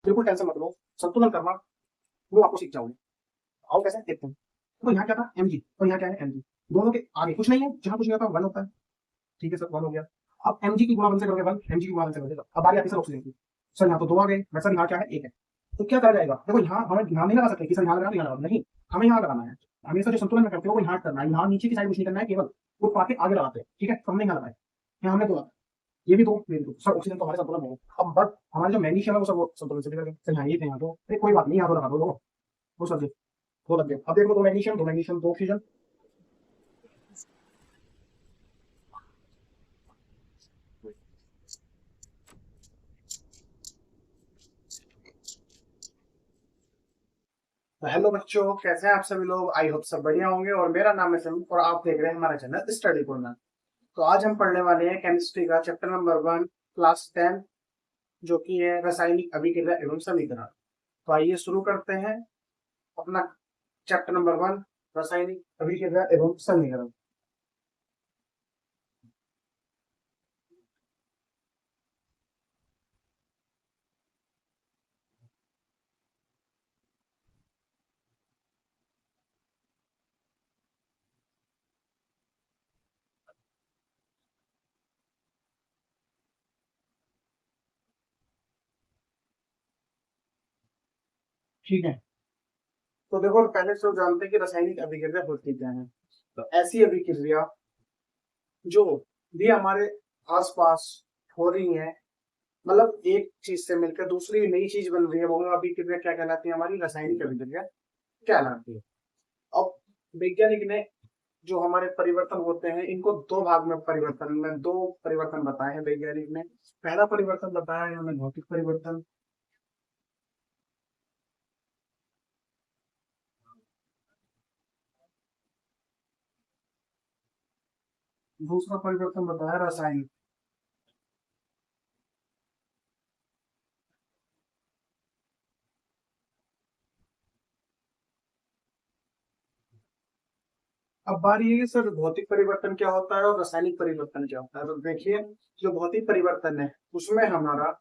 बिल्कुल टेंशन मत लो, संतुलन करना वो आपको सीख जाओगे। आओ कैसे देखते हैं। तो यहाँ क्या था mg, और यहाँ क्या है mg, दोनों के आगे कुछ नहीं है, जहाँ कुछ नहीं होता वन होता है। ठीक है सर, वन हो गया। अब mg की गुणा वन से करोगे वन, mg की गुणा वन से करोगे, अब बारी आती है सर ऑक्सीजन की। सर यहाँ तो दो आ गए, बट सर यहाँ क्या है, एक है। तो क्या करा जाएगा, देखो यहाँ हमें ध्यान नहीं लगा सकते कि सर यहाँ लगाना, यहाँ लगाना नहीं, हमें यहाँ लगाना है। हमेशा जो संतुलन में करते हो वो यहाँ करना है, यहाँ नीचे की साइड कुछ नहीं करना है, केवल वो पाके आगे लगाते हैं। ठीक है, तो हमने यहाँ लगाया, यहाँ हमने दो लगाया, ये भी दो, ये भी दो, सब ऑक्सीजन तो हमारे संतुलन में है। अब बट हमारे जो मैग्नीशियम है वो सब वो संतुलन से बिगड़ गए। सर यहाँ ये थे, यहाँ दो, अरे कोई बात नहीं, यहाँ दो लगा दो, वो सब दो लग गए। अब देखो, दो मैग्नीशियम, दो मैग्नीशियम, दो ऑक्सीजन। तो हेलो बच्चों, कैसे हैं आप सभी लोग। आई होप सब बढ़िया होंगे, और मेरा नाम है सिम और आप देख रहे हैं हमारा चैनल स्टडी कोर्नर। तो आज हम पढ़ने वाले हैं केमिस्ट्री का चैप्टर नंबर 1, क्लास 10, जो कि है रासायनिक अभिक्रिया एवं समीकरण। तो आइए शुरू करते हैं अपना चैप्टर नंबर 1, रासायनिक अभिक्रिया एवं समीकरण। ठीक है, तो देखो पहले से जानते हैं कि रासायनिक अभिक्रिया होती क्या है। तो ऐसी अभिक्रिया जो भी हमारे आसपास हो रही है, मतलब एक चीज से मिलकर दूसरी नई चीज बन रही है, वो अभिक्रिया क्या कहलाती है, हमारी रासायनिक अभिक्रिया कहलाती है। अब वैज्ञानिक ने जो हमारे परिवर्तन होते हैं इनको दो भाग में दो परिवर्तन बताए हैं वैज्ञानिक ने। पहला परिवर्तन बताया है हमें भौतिक परिवर्तन, दूसरा परिवर्तन बताया रासायनिक। अब बारी है कि सर भौतिक परिवर्तन क्या होता है और रासायनिक परिवर्तन क्या होता है। तो देखिए, जो भौतिक परिवर्तन है उसमें हमारा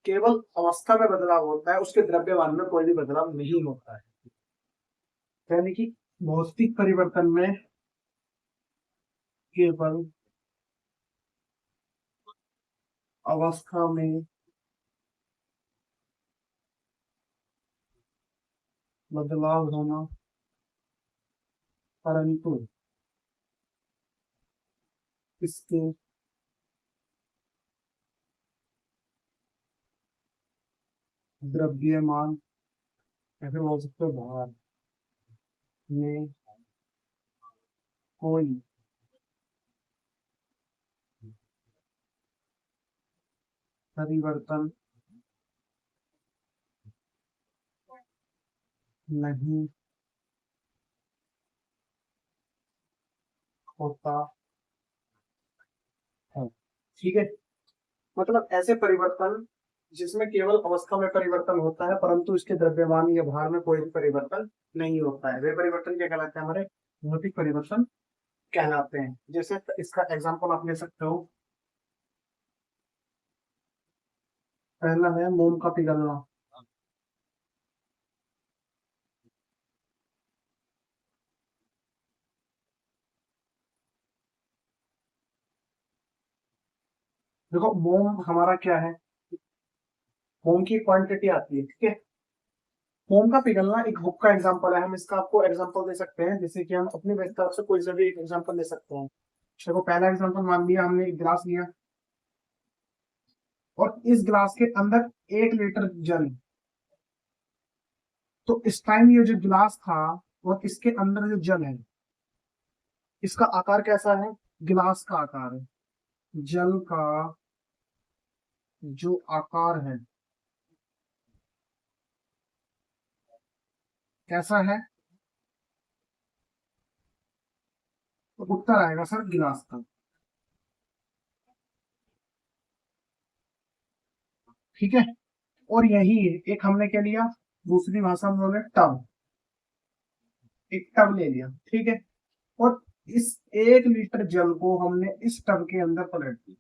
केवल अवस्था में बदलाव होता है, उसके द्रव्यमान में कोई भी बदलाव नहीं होता है। यानी कि भौतिक परिवर्तन में केवल अवस्था में बदलाव होना, परंतु इसके द्रव्यमान या फिर बोल सकते हो भार में कोई परिवर्तन नहीं होता है। ठीक है, मतलब ऐसे परिवर्तन जिसमें केवल अवस्था में परिवर्तन होता है परंतु इसके द्रव्यमान या भार में कोई भी परिवर्तन नहीं होता है, वे परिवर्तन क्या कहलाते हैं, हमारे भौतिक परिवर्तन कहलाते हैं। जैसे इसका एग्जांपल आप ले सकते हो, पहला है मोम का पिघलना। देखो मोम हमारा क्या है, मोम की क्वांटिटी आती है, ठीक है। मोम का पिघलना एक बुक का एग्जांपल है, हम इसका आपको एग्जांपल दे सकते हैं, जैसे कि हम अपनी तरफ से कोई सा भी एक एग्जांपल ले सकते हैं। देखो पहला एग्जांपल मान लिया, हमने एक गिलास लिया और इस गिलास के अंदर 1 लीटर जल। तो इस टाइम ये जो गिलास था और इसके अंदर जो जल है, इसका आकार कैसा है, गिलास का आकार है। जल का जो आकार है कैसा है, तो उत्तर आएगा सर गिलास का। ठीक है, और यही एक हमने क्या लिया, दूसरी भाषा में बोले टब, एक टब ले लिया, ठीक है। और इस 1 लीटर जल को हमने इस टब के अंदर पलट दिया।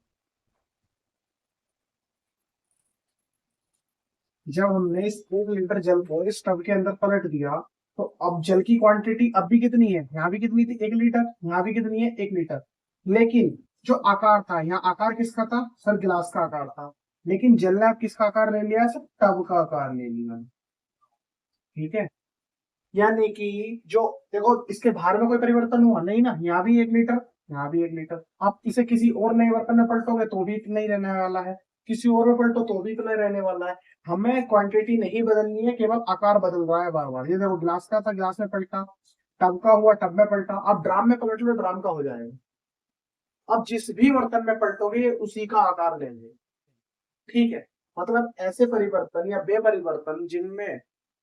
जब हमने इस 1 लीटर जल को इस टब के अंदर पलट दिया, तो अब जल की क्वांटिटी अब भी कितनी है, यहाँ भी कितनी थी 1 लीटर, यहाँ भी कितनी है 1 लीटर। लेकिन जो आकार था, यहाँ आकार किसका था सर, गिलास का आकार था। लेकिन जल ने अब किसका आकार ले लिया सर, टब का आकार ले लिया। ठीक है, यानी कि जो, देखो इसके भार में कोई परिवर्तन हुआ नहीं ना, यहाँ भी 1 लीटर, यहाँ भी 1 लीटर। आप इसे किसी और नए बर्तन में पलटोगे तो भी इतना ही रहने वाला है, किसी और में पलटो तो भी इतना ही रहने वाला है। हमें क्वांटिटी नहीं बदलनी है, केवल आकार बदल रहा है बार बार। ये देखो गिलास का था, गिलास में पलटा, टब का हुआ, टब में पलटा, अब ड्राम में पलट लो, ड्राम का हो जाएगा। अब जिस भी बर्तन में पलटोगे उसी का आकार लेंगे। ठीक है, मतलब ऐसे परिवर्तन या बेपरिवर्तन जिनमें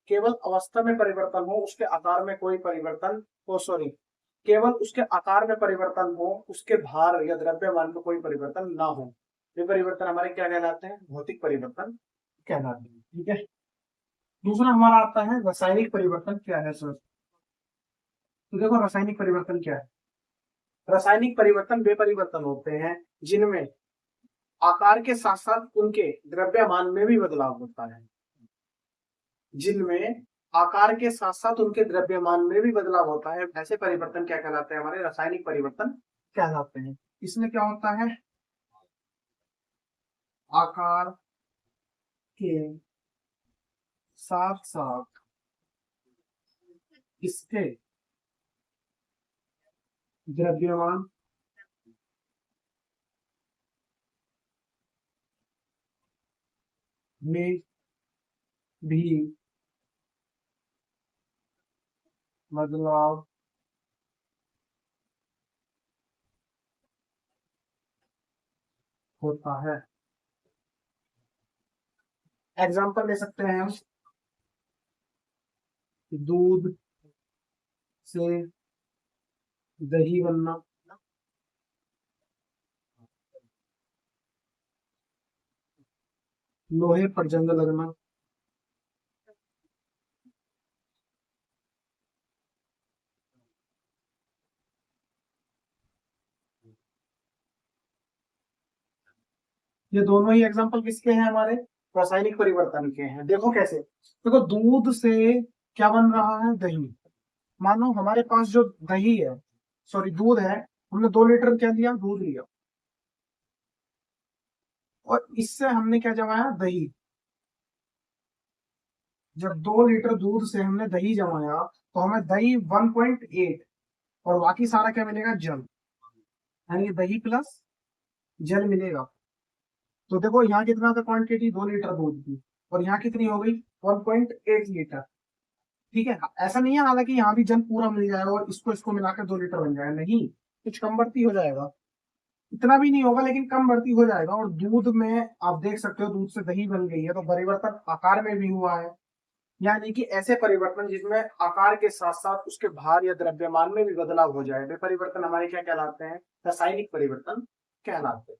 केवल अवस्था में परिवर्तन हो, उसके आकार में कोई परिवर्तन हो, सॉरी, केवल उसके आकार में परिवर्तन हो, उसके भार या द्रव्यमान में कोई परिवर्तन ना हो, ये परिवर्तन हमारे क्या कहलाते हैं, भौतिक परिवर्तन कहलाते हैं। ठीक है, दूसरा हमारा आता है रासायनिक परिवर्तन। क्या है सर, तो देखो रासायनिक परिवर्तन क्या है। रासायनिक परिवर्तन वे परिवर्तन होते हैं जिनमें आकार के साथ साथ उनके द्रव्यमान में भी बदलाव होता है, जिनमें आकार के साथ साथ उनके द्रव्यमान में भी बदलाव होता है, ऐसे परिवर्तन क्या कहलाते हैं, हमारे रासायनिक परिवर्तन कहलाते हैं। इसमें क्या होता है, आकार के साथ साथ इसके द्रव्यमान में भी बदलाव होता है। एग्जाम्पल ले सकते हैं हम, दूध से दही बनना, लोहे पर जंग लगना, ये दोनों ही एग्जांपल किसके हैं, हमारे रासायनिक परिवर्तन के हैं। देखो कैसे, देखो दूध से क्या बन रहा है, दही। मानो हमारे पास जो दही है, सॉरी दूध है, हमने 2 लीटर क्या लिया, दूध लिया, और इससे हमने क्या जमाया, दही। जब 2 लीटर दूध से हमने दही जमाया, तो हमें दही 1.8, और बाकी सारा क्या मिलेगा, जल, यानी दही प्लस जल मिलेगा। तो देखो यहाँ कितना था क्वांटिटी, 2 लीटर दूध की, और यहाँ कितनी हो गई, 1.8 लीटर। ठीक है, ऐसा नहीं है हालांकि यहाँ भी जल पूरा मिल जाएगा और इसको इसको मिलाकर 2 लीटर बन जाएगा, नहीं, कुछ कम बढ़ती हो जाएगा, इतना भी नहीं होगा लेकिन कम बढ़ती हो जाएगा। और दूध में आप देख सकते हो, दूध से दही बन गई है, तो परिवर्तन आकार में भी हुआ है। यानी कि ऐसे परिवर्तन जिसमें आकार के साथ साथ उसके भार या द्रव्यमान में भी बदलाव हो जाए, वे परिवर्तन हमारे क्या कहलाते हैं, रासायनिक परिवर्तन कहलाते हैं।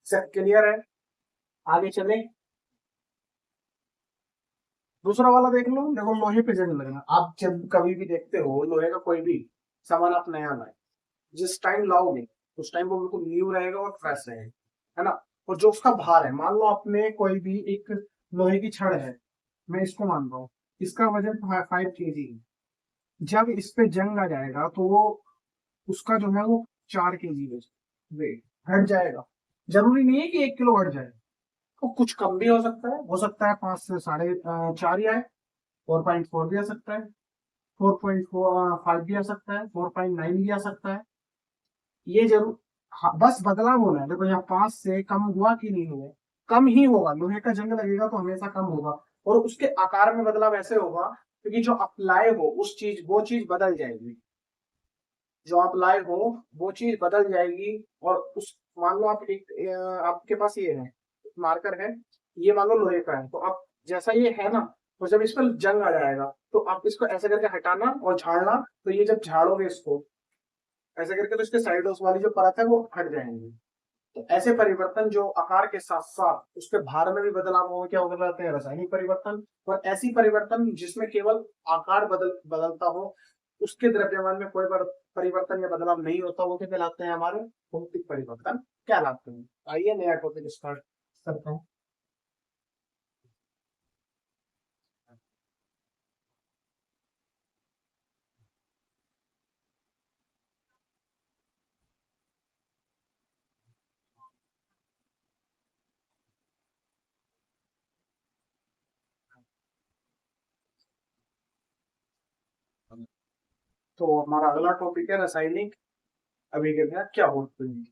सब क्लियर है, आगे चले। दूसरा वाला देख लो, देखो लोहे पे जंग लगना। आप जब कभी भी देखते हो लोहे का कोई भी सामान आप नया लाए, जिस टाइम लाओगे उस टाइम वो बिल्कुल न्यू रहेगा और फ्रेश रहेगा, है ना। और जो उसका भार है, मान लो आपने कोई भी एक लोहे की छड़ है, मैं इसको मान रहा हूँ, इसका वजन 5 kg है। जब इस पे जंग आ जाएगा तो वो उसका जो है वो 4 kg वेट हट जाएगा। जरूरी नहीं है कि 1 किलो हट जाए, तो कुछ कम भी हो सकता है 5 से 4.5 ही आए, 4.4 भी आ सकता है, 4.5 भी आ सकता है, 4.9 भी आ सकता है, ये जरूर, हाँ, बस बदलाव होना है। देखो यहाँ 5 से कम हुआ कि नहीं हुआ, कम ही होगा, लोहे का जंग लगेगा तो हमेशा कम होगा। और उसके आकार में बदलाव ऐसे होगा क्योंकि जो आप लाए हो उस चीज, वो चीज बदल जाएगी, जो आप लाए हो वो चीज बदल जाएगी। और उस, मान लो आप एक आपके पास ये है, मार्कर है, ये मान लो लोहे का है, तो आप जैसा ये है ना, तो जब इस पर जंग आ जाएगा तो आप इसको ऐसे करके हटाना और झाड़ना, तो ये जब झाड़ोगे इसको ऐसे करके, तो इसके साइडों वाली जो परत है वो हट जाएंगी। तो ऐसे परिवर्तन जो आकार के साथ साथ उसके भार में भी बदलाव हो, क्या कहलाते हैं, रासायनिक परिवर्तन। और ऐसी परिवर्तन जिसमें केवल आकार बदलता हो, उसके द्रव्यमान में कोई परिवर्तन या बदलाव नहीं होता, वो क्या कहलाते हैं, हमारे भौतिक परिवर्तन कहलाते हैं। आइए नया टॉपिक स्टार्ट करते हैं। तो हमारा अगला टॉपिक है रासायनिक अभिक्रिया क्या होती है।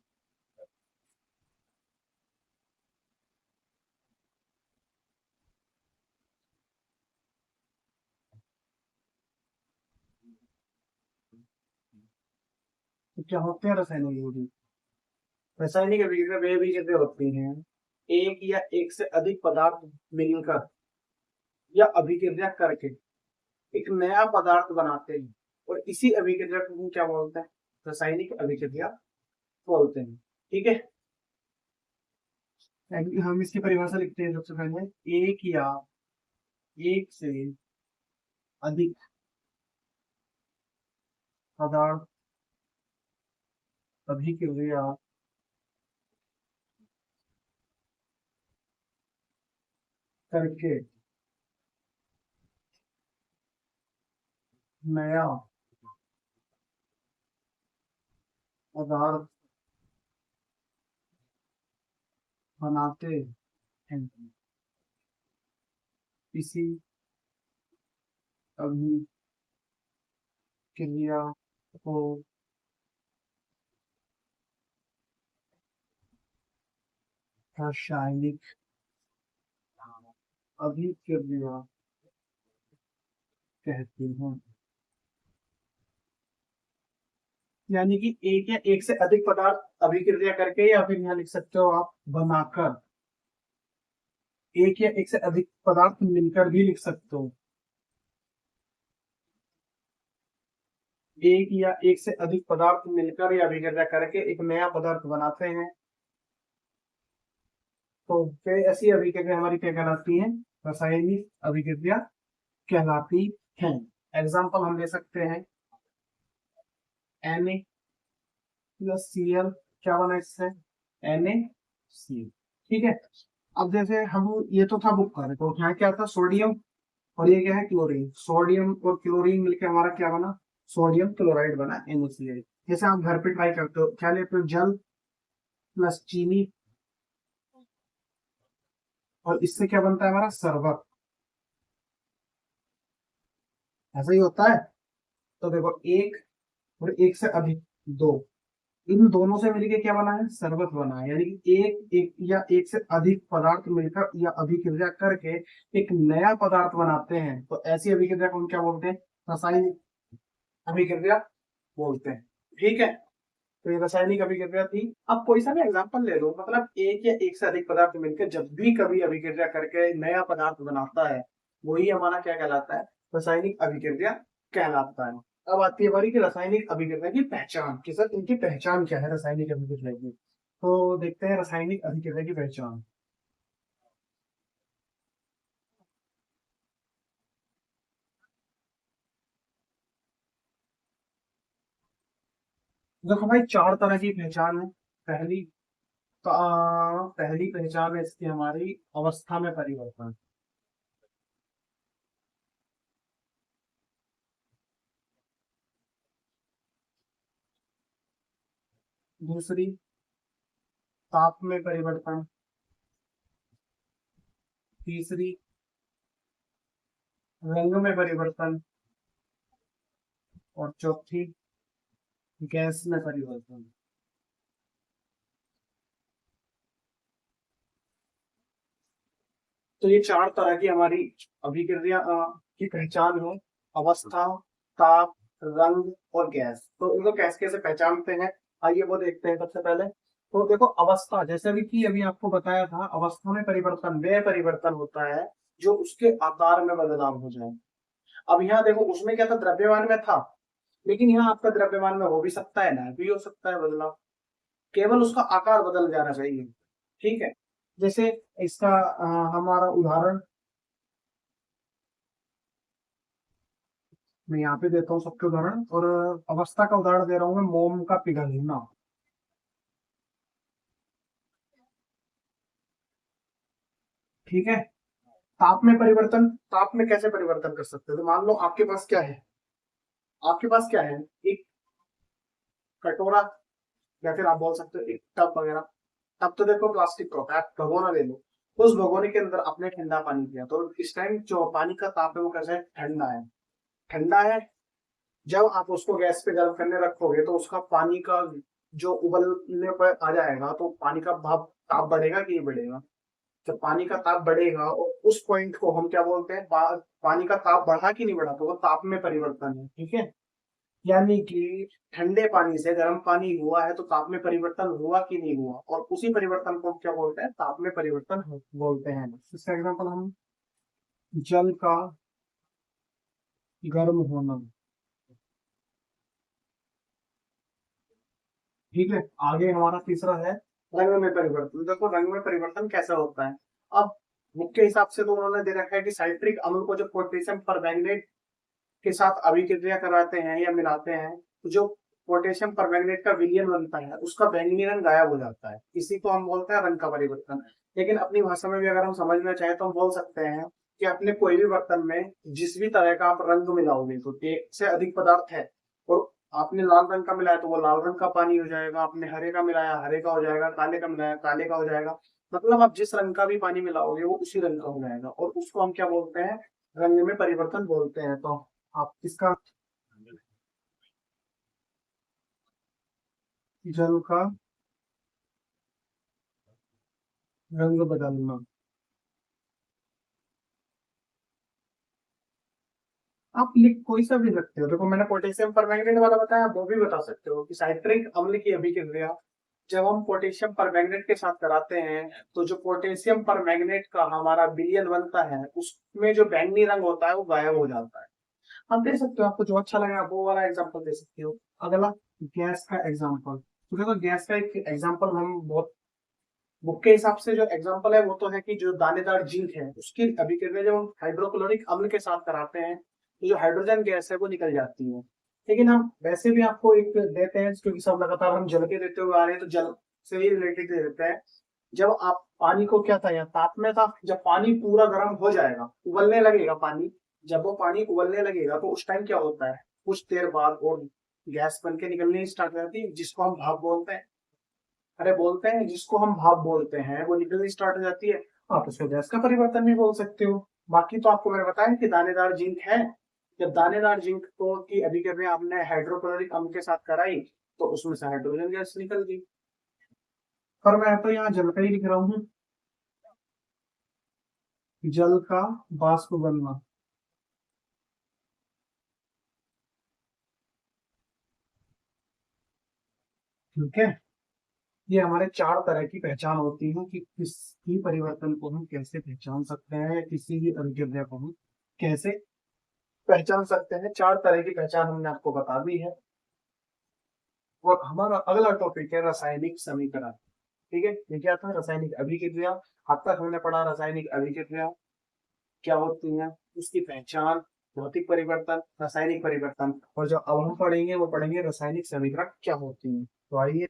तो क्या होते हैं रासायनिक अभिक्रिया? रासायनिक अभिक्रिया वे अभिक्रिया होती हैं एक या एक से अधिक पदार्थ मिलकर या अभिक्रिया करके एक नया पदार्थ बनाते हैं, और इसी अभिक्रिया को हम क्या बोलते हैं? रासायनिक अभिक्रिया बोलते हैं। ठीक है, हम इसकी परिभाषा लिखते हैं सबसे पहले। एक या एक से अधिक पदार्थ अभिक्रिया करके नया पदार्थ बनाते हैं, इसी अभिक्रिया को रासायनिक अभिक्रिया कहते हैं। यानी कि एक या एक से अधिक पदार्थ अभिक्रिया करके, या फिर यहाँ लिख सकते हो आप बनाकर, एक या एक से अधिक पदार्थ मिलकर भी लिख सकते हो। एक या एक से अधिक पदार्थ मिलकर या अभिक्रिया करके एक नया पदार्थ बनाते हैं, तो फिर ऐसी अभिक्रिया हमारी क्या कहलाती है? रासायनिक अभिक्रिया कहलाती है। एग्जाम्पल हम ले सकते हैं, NaCl, क्या बना इससे? NaCl। ठीक है, अब जैसे हम, ये तो था बुक का, तो यहाँ क्या था? सोडियम, और ये क्या है? क्लोरीन। सोडियम और क्लोरीन मिलकर हमारा क्या बना? सोडियम क्लोराइड बना, NaCl। जैसे आप घर पे ट्राई करते हो, क्या लेते हो? जल प्लस चीनी, और इससे क्या बनता है हमारा? शरबत। ऐसा ही होता है। तो देखो, एक और एक से अधिक, दो, इन दोनों से मिलकर क्या बना है? शरबत बना है। यानी कि एक एक या एक से अधिक पदार्थ मिलकर या अभिक्रिया करके एक नया पदार्थ बनाते हैं, तो ऐसी अभिक्रिया को हम क्या बोलते हैं? रासायनिक अभिक्रिया बोलते हैं। ठीक है, तो ये रासायनिक अभिक्रिया थी। अब कोई सा भी एग्जांपल ले लो, मतलब एक या एक से अधिक पदार्थ मिलकर जब भी कभी अभिक्रिया करके नया पदार्थ बनाता है, वही हमारा क्या कहलाता है? रासायनिक अभिक्रिया कहलाता है। अब आती है बारी की रासायनिक अभिक्रिया की पहचान कि सर इनकी पहचान क्या है रासायनिक अभिक्रिया की। तो देखते हैं रासायनिक अभिक्रिया की पहचान। देखो भाई, चार तरह की पहचान है। पहली पहली पहचान है इसकी हमारी अवस्था में परिवर्तन। दूसरी, ताप में परिवर्तन। तीसरी, रंग में परिवर्तन। और चौथी, गैस में परिवर्तन। तो ये चार तरह की हमारी अभिक्रिया की पहचान है। अवस्था, ताप, रंग और गैस। तो इनको कैसे कैसे पहचानते हैं, आइए वो देखते हैं। सबसे पहले तो देखो, अवस्था, जैसे भी कि अभी आपको बताया था, अवस्था में परिवर्तन वह परिवर्तन होता है जो उसके आकार में बदलाव हो जाए। अब यहाँ देखो, उसमें क्या था? द्रव्यमान में था, लेकिन यहाँ आपका द्रव्यमान में हो भी सकता है, ना भी हो सकता है बदलाव, केवल उसका आकार बदल जाना चाहिए। ठीक है, जैसे इसका हमारा उदाहरण मैं यहाँ पे देता हूँ सबके उदाहरण, और अवस्था का उदाहरण दे रहा हूँ मैं, मोम का पिघलना। ठीक है, ताप में परिवर्तन, ताप में कैसे परिवर्तन कर सकते हैं? तो मान लो आपके पास क्या है? आपके पास क्या है? एक कटोरा, या फिर आप बोल सकते हो एक टब वगैरह। तब तो देखो प्लास्टिक का होता है, आप भगोना ले लो। तो उस भगोने के अंदर आपने ठंडा पानी किया, तो इस टाइम जो पानी का ताप है वो कैसा है? ठंडा है। ठंडा है, जब आप उसको गैस पे गर्म करने रखोगे तो उसका पानी का जो उबलने पर आ जाएगा तो पानी का भाप ताप बढ़ेगा कि नहीं बढ़ेगा। जब पानी का ताप बढ़ेगा और उस पॉइंट को हम क्या बोलते हैं, पानी का ताप बढ़ा कि नहीं बढ़ा, तो वो ताप में परिवर्तन है। ठीक है, यानी कि ठंडे पानी से गर्म पानी हुआ है तो ताप में परिवर्तन हुआ कि नहीं हुआ, और उसी परिवर्तन को हम क्या बोलते हैं, ताप में परिवर्तन बोलते हैं। इसका एग्जाम्पल हम जल का गर्म होना। ठीक है, आगे हमारा तीसरा है रंग में परिवर्तन। देखो रंग में परिवर्तन कैसा होता है। अब बुक के हिसाब से तो उन्होंने दे रखा है कि साइट्रिक अम्ल को जब पोटेशियम परमैंगनेट के साथ अभिक्रिया कराते हैं या मिलाते हैं तो जो पोटेशियम परमैंगनेट का विलयन बनता है उसका बैंगनी रंग गायब हो जाता है, इसी को हम बोलते हैं रंग का परिवर्तन। लेकिन अपनी भाषा में भी अगर हम समझना चाहें तो हम बोल सकते हैं कि अपने कोई भी बर्तन में जिस भी तरह का आप रंग मिलाओगे, तो एक से अधिक पदार्थ है और आपने लाल रंग का मिलाया तो वो लाल रंग का पानी हो जाएगा, आपने हरे का मिलाया हरे का हो जाएगा, काले का मिलाया काले का हो जाएगा। मतलब आप जिस रंग का भी पानी मिलाओगे वो उसी रंग का हो जाएगा, और उसको हम क्या बोलते हैं, रंग में परिवर्तन बोलते हैं। तो आप इसका जल का रंग बदलना। आप लिख कोई सा भी सकते हो, देखो मैंने पोटेशियम परमैंगनेट वाला बताया, आप वो भी बता सकते हो कि साइट्रिक अम्ल की अभिक्रिया जब हम पोटेशियम परमैंगनेट के साथ कराते हैं तो जो पोटेशियम परमैंगनेट का हमारा विलयन बनता है उसमें जो बैंगनी रंग होता है वो गायब हो जाता है। आप दे सकते हो, आपको जो अच्छा लगे आप वो वाला एग्जांपल दे सकते हो। अगला गैस का एग्जांपल। तो देखो गैस का एक एग्जांपल हम बहुत बुक के हिसाब से जो एग्जांपल है वो तो है कि जो दानेदार जिंक है उसकी अभिक्रिया जब हम हाइड्रोक्लोरिक अम्ल के साथ कराते हैं तो जो हाइड्रोजन गैस है वो निकल जाती है। लेकिन हम वैसे भी आपको एक देते हैं क्योंकि सब लगातार हम जल के देते हुए आ रहे हैं तो जल से ही रिलेटेड दे देते हैं। जब आप पानी को क्या था, या ताप में था, जब पानी पूरा गर्म हो जाएगा उबलने लगेगा पानी, जब वो पानी उबलने लगेगा तो उस टाइम क्या होता है, कुछ देर बाद और गैस बन के निकलनी स्टार्ट हो जाती है जिसको हम भाप बोलते हैं। अरे बोलते हैं जिसको हम भाप बोलते हैं वो निकलनी स्टार्ट हो जाती है। आप उसको गैस का परिवर्तन भी बोल सकते हो। बाकी तो आपको मैंने बताया कि दानेदार जिंक है, जब दानेदार जिंक को की अभिक्रिया आपने हाइड्रोक्लोरिक अम्ल के साथ कराई तो उसमें से हाइड्रोजन गैस निकल गई। पर मैं तो यहाँ जल का ही लिख रहा हूँ, जल का वाष्प बनना। ठीक है, ये हमारे चार तरह की पहचान होती है कि किसी परिवर्तन को हम कैसे पहचान सकते हैं या किसी भी अभिक्रिया को हम कैसे पहचान सकते हैं। चार तरह की पहचान हमने आपको बता दी है। और हमारा अगला टॉपिक है रासायनिक समीकरण। ठीक है, ये क्या था, रासायनिक अभिक्रिया। अब तक हमने पढ़ा रासायनिक अभिक्रिया क्या होती है, उसकी पहचान, भौतिक परिवर्तन, रासायनिक परिवर्तन, और जो अब हम पढ़ेंगे वो पढ़ेंगे रासायनिक समीकरण क्या होती है। तो आइए,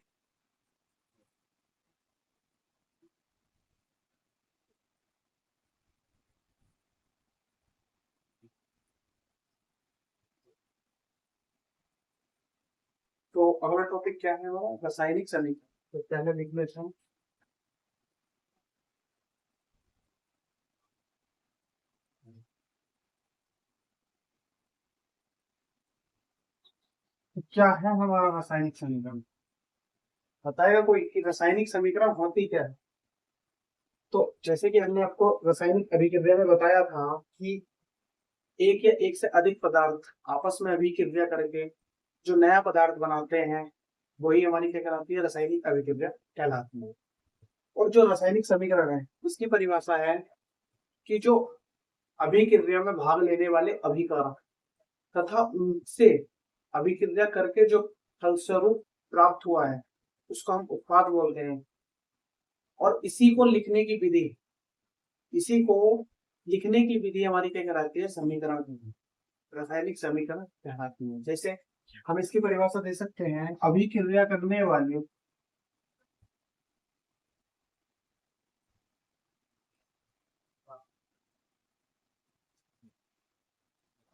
तो अगला टॉपिक क्या है हमारा, रासायनिक समीकरण। तो पहले लिख लेते हैं, तो क्या है हमारा रासायनिक समीकरण, बताएगा कोई कि रासायनिक समीकरण होती क्या है। तो जैसे कि हमने आपको रासायनिक अभिक्रिया में बताया था कि एक या एक से अधिक पदार्थ आपस में अभिक्रिया करके जो नया पदार्थ बनाते हैं वही हमारी क्या कहलाती है, रासायनिक अभिक्रिया कहलाती है। और जो रासायनिक समीकरण है उसकी परिभाषा है कि जो अभिक्रिया में भाग लेने वाले अभिकारक तथा उनसे अभिक्रिया करके जो फलस्वरूप प्राप्त हुआ है उसको हम उत्पाद बोलते हैं। और इसी को लिखने की विधि हमारी क्या कहलाती है, समीकरण की विधि, रासायनिक समीकरण कहलाती है। जैसे हम इसकी परिभाषा दे सकते हैं, अभिक्रिया करने वाले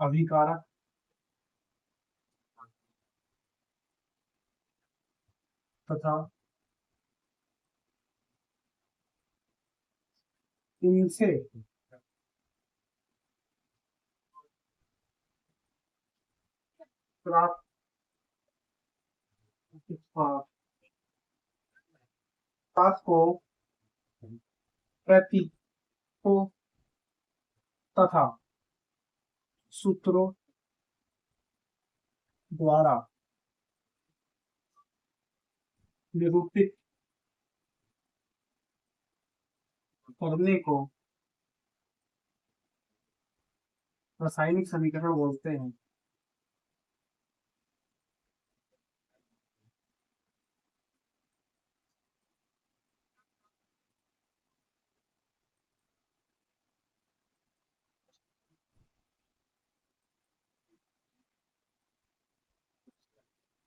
अभिकारक तथा इनसे प्राप्त उत्पाद को प्रतीकों तथा सूत्रों द्वारा निरूपित करने को रासायनिक समीकरण बोलते हैं।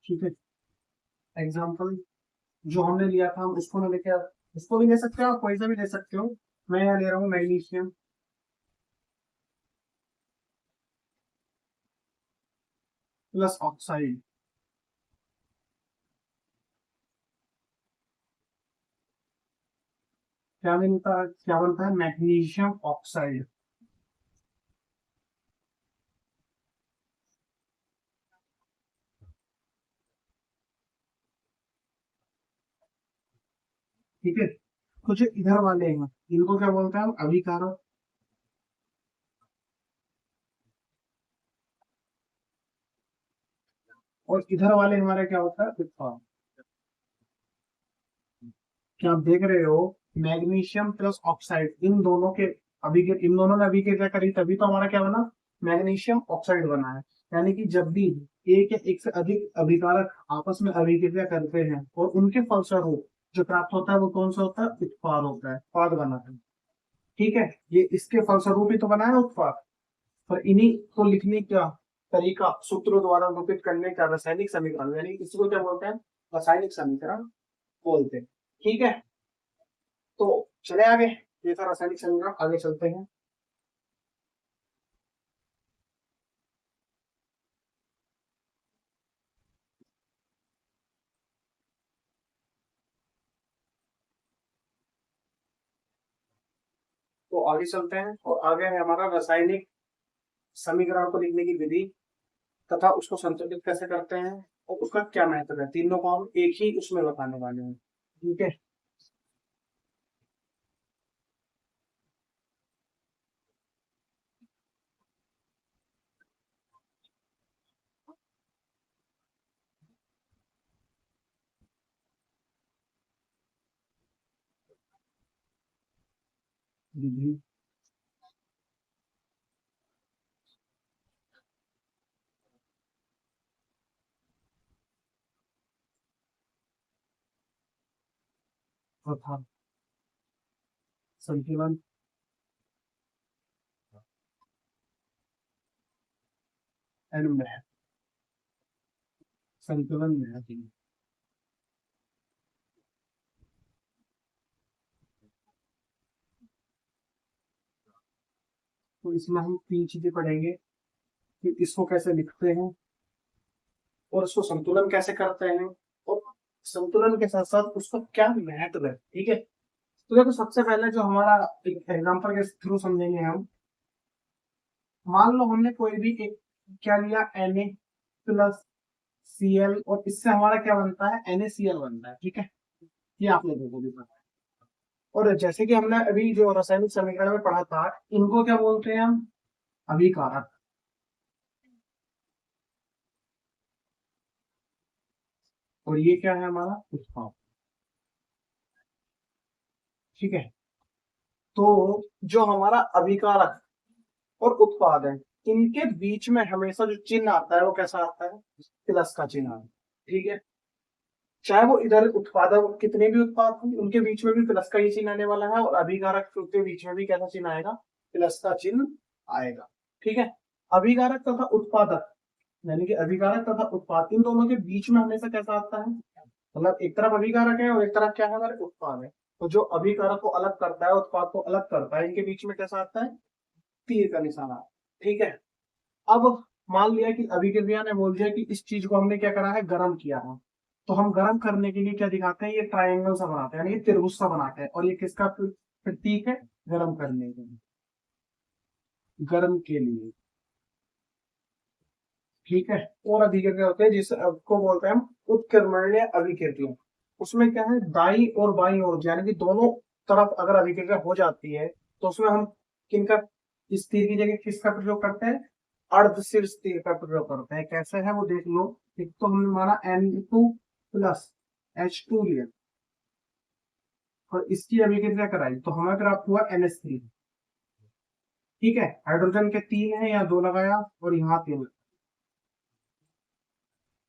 ठीक है, एग्जाम्पल जो हमने लिया था हम उसको ना लेके इसको भी ले सकते हो, आप कोई सा भी ले सकते हो। मैं यहाँ ले रहा हूँ मैग्नीशियम प्लस ऑक्साइड। क्या बनता है मैग्नीशियम ऑक्साइड। ठीक है, कुछ इधर वाले हैं इनको क्या बोलते हैं हम अभिकारक। और इधर वाले हमारे क्या होता है उत्पाद। क्या आप देख रहे हो मैग्नीशियम प्लस ऑक्साइड इन दोनों के इन दोनों ने अभिक्रिया करी तभी तो हमारा क्या बना मैग्नीशियम ऑक्साइड बना है। यानी कि जब भी एक या एक से अधिक अभिकारक आपस में अभिक्रिया करते हैं और उनके फलस्वरूप जो प्राप्त होता है वो कौन सा होता है उत्पाद होता है, उत्पाद बनाता है। ठीक है, ये इसके फलस्वरूप ही तो बना है उत्पाद। पर इन्हीं को लिखने का तरीका सूत्रों द्वारा निरूपित करने का रासायनिक समीकरण यानी इसको क्या बोलते हैं रासायनिक समीकरण बोलते हैं। ठीक है, तो चले आगे, ये था रासायनिक समीकरण, आगे चलते हैं। तो आगे चलते हैं और आगे है हमारा रासायनिक समीकरण को लिखने की विधि तथा उसको संतुलित कैसे करते हैं और उसका क्या महत्व है, तीनों को हम एक ही उसमें बताने वाले हैं। ठीक है, विधि तथा संतुलन एंड संतुलन में। तो इसमें हम तीन चीजें पढ़ेंगे कि इसको कैसे लिखते हैं और उसको संतुलन कैसे करते हैं और संतुलन के साथ साथ उसका क्या महत्व है। ठीक है, तो देखो सबसे पहले जो हमारा एक एग्जांपल के थ्रू समझेंगे हम। मान लो हमने कोई भी एक क्या लिया Na प्लस Cl और इससे हमारा क्या बनता है NaCl बनता है। ठीक है, ये आप लोगों को भी पता है। और जैसे कि हमने अभी जो रासायनिक समीकरण में पढ़ा था इनको क्या बोलते हैं हम अभिकारक। और ये क्या है हमारा उत्पाद। ठीक है, तो जो हमारा अभिकारक और उत्पाद है इनके बीच में हमेशा जो चिन्ह आता है वो कैसा आता है प्लस का चिन्ह आता है। ठीक है, चाहे वो इधर उत्पादक कितने भी उत्पाद हों उनके बीच में भी प्लस का ही चिन्ह आने वाला है और अभिकारक के बीच में भी कैसा चिन्ह आएगा प्लस का चिन्ह आएगा। ठीक है, अभिकारक तथा उत्पादक यानी कि अभिकारक तथा उत्पाद इन दोनों के बीच में हमेशा कैसा आता है मतलब एक तरफ अभिकारक है और एक तरफ क्या है हमारे उत्पाद है। तो जो अभिकारक को अलग करता है उत्पाद को अलग करता है इनके बीच में कैसा आता है तीर का निशान आता है। ठीक है, अब मान लिया कि अभिक्रिया ने बोल दिया कि इस चीज को हमने क्या करा है गर्म किया है। तो हम गर्म करने के लिए क्या दिखाते हैं ये ट्रायंगल सा बनाते हैं यानी ये त्रिभुज सा बनाते हैं और ये किसका प्रतीक है गर्म करने के लिए, गर्म के लिए। ठीक है। और अभिक्रिया होते हैं जिसको बोलते हैं हम उत्क्रमणीय अभिक्रिया। उसमें क्या है, दाई और बाई ओर यानी कि दोनों तरफ अगर अभिक्रिया हो जाती है तो उसमें हम किनका, इस तीर की जगह किसका प्रयोग करते हैं, अर्धशीर्ष तीर का प्रयोग करते हैं। कैसे है वो देख लो। एक तो हमने माना N2 प्लस H2 लिया और इसकी अभिक्रिया कराई तो हमें प्राप्त हुआ NH3। ठीक है, हाइड्रोजन के 3 है, यहाँ 2 लगाया और यहाँ 3।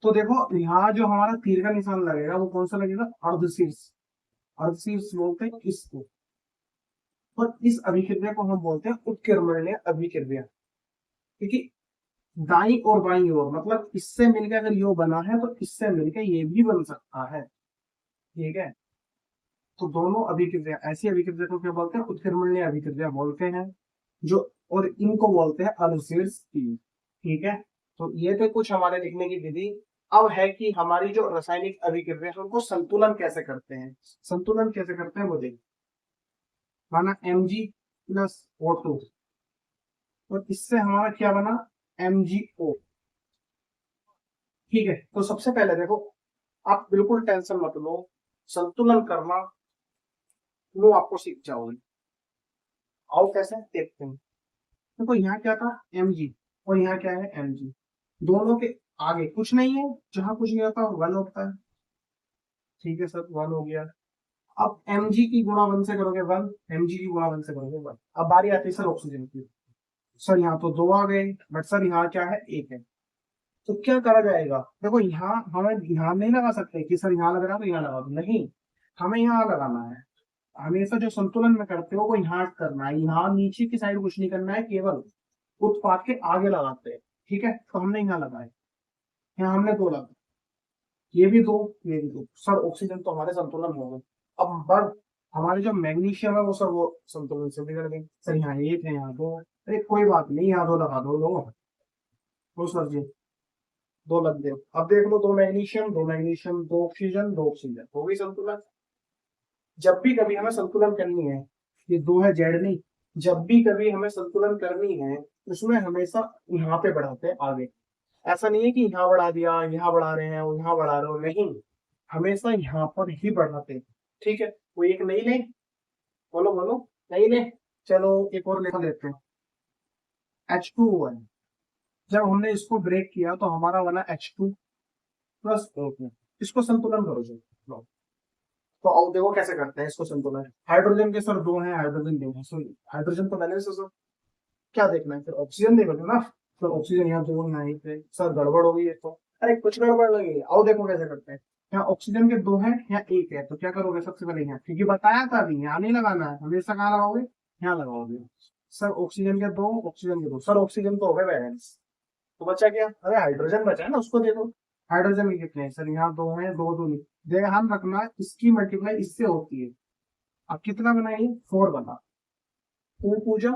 तो देखो यहाँ जो हमारा तीर का निशान लगेगा वो कौन सा लगेगा, अर्धशीर्ष। अर्धशीर्ष बोलते हैं इसको। और इस अभिक्रिया को हम बोलते हैं उत्क्रमणीय अभिक्रिया। क्योंकि दाई और बाई ओर मतलब इससे मिलकर अगर यो बना है तो इससे मिलकर ये भी बन सकता है। ठीक है, तो दोनों अभिक्रिया, ऐसी अभिक्रिया को क्या बोलते हैं, उत्क्रमणीय अभिक्रिया बोलते हैं। जो और इनको बोलते हैं अनुशीर्ष तीर। ठीक है, तो ये थे कुछ हमारे लिखने की विधि। अब है कि हमारी जो रासायनिक अभिक्रिया है उनको संतुलन कैसे करते हैं। संतुलन कैसे करते हैं वो देखिए। माना Mg प्लस O2 और इससे हमारा क्या बना, MgO। ठीक है, तो सबसे पहले देखो, आप बिल्कुल टेंशन मत लो, संतुलन करना वो आपको सीख जाओगे। आओ कैसे देखते हैं। देखो यहाँ क्या था Mg और यहाँ क्या है Mg, दोनों के आगे कुछ नहीं है, जहां कुछ नहीं होता 1 होता है। ठीक है सर, 1 हो गया। अब Mg की गुणा 1 से करोगे 1, Mg की गुणा 1 से करोगे 1। अब बारी आती है सर ऑक्सीजन की। सर यहाँ तो 2 आ गए, बट सर यहाँ क्या है 1 है। तो क्या करा जाएगा, देखो यहाँ हमें ध्यान नहीं लगा सकते कि सर यहाँ लग रहा है तो यहाँ लगा दो, नहीं, हमें यहाँ लगाना है। हमेशा जो संतुलन में करते हो वो यहाँ करना है, यहाँ नीचे की साइड कुछ नहीं करना है, केवल उत्पाद के आगे लगाते हैं। ठीक है, तो हमने यहाँ लगाए, यहाँ हमने 2 लगा, ये भी 2, ये भी 2। सर ऑक्सीजन तो हमारे संतुलन हो गए। अब बट हमारे जो मैग्नीशियम है वो सर वो संतुलन से बिगड़ गए। सर यहाँ 1 है, यहाँ 2 है, अरे कोई बात नहीं, यहाँ 2 लगा दो, लो सर जी 2 लग गए। अब देख लो, 2 मैग्नीशियम 2 मैग्नीशियम 2 ऑक्सीजन 2 ऑक्सीजन, हो गई संतुलन। जब भी कभी हमें संतुलन करनी है, ये 2 है जेड नहीं, जब भी कभी हमें संतुलन करनी है उसमें हमेशा यहाँ पे बढ़ाते हैं आगे। ऐसा नहीं है कि यहाँ बढ़ा दिया, यहाँ बढ़ा रहे हैं, यहाँ बढ़ा रहे हो, नहीं, हमेशा यहाँ पर ही बढ़ाते हैं। ठीक है, वो एक नहीं ले, बोलो बोलो, नहीं ले, चलो एक और लिख लेते हैं। H2O है, जब हमने इसको ब्रेक किया तो हमारा बना H2 प्लस O2। इसको संतुलन करो जी। तो अब देखो कैसे करते हैं इसको संतुलन। हाइड्रोजन के सर 2 हैं, हाइड्रोजन 2 है, सॉरी हाइड्रोजन तो मैंने सर क्या देखना है, फिर ऑक्सीजन देखोगे ना। तो ऑक्सीजन यहाँ 2 यहाँ एक है, सर गड़बड़ हो गई है तो, अरे कुछ गड़बड़ लगी। आओ देखो कैसे करते हैं। यहाँ ऑक्सीजन के 2 हैं, यहाँ 1 है, तो क्या करोगे सबसे पहले यहाँ, क्योंकि बताया था अभी यहाँ नहीं लगाना है, हमेशा कहाँ लगाओगे, यहाँ लगाओगे। सर ऑक्सीजन के 2, ऑक्सीजन के 2, सर ऑक्सीजन तो हो गए बैलेंस, तो बचा क्या, अरे हाइड्रोजन बचा है ना, उसको देखो। हाइड्रोजन के कितने हैं सर, यहाँ 2 हैं, 2 2 नहीं, ध्यान रखना इसकी मल्टीप्लाई इससे होती है। अब कितना बनाइए, 4 बना, 2 पूजा,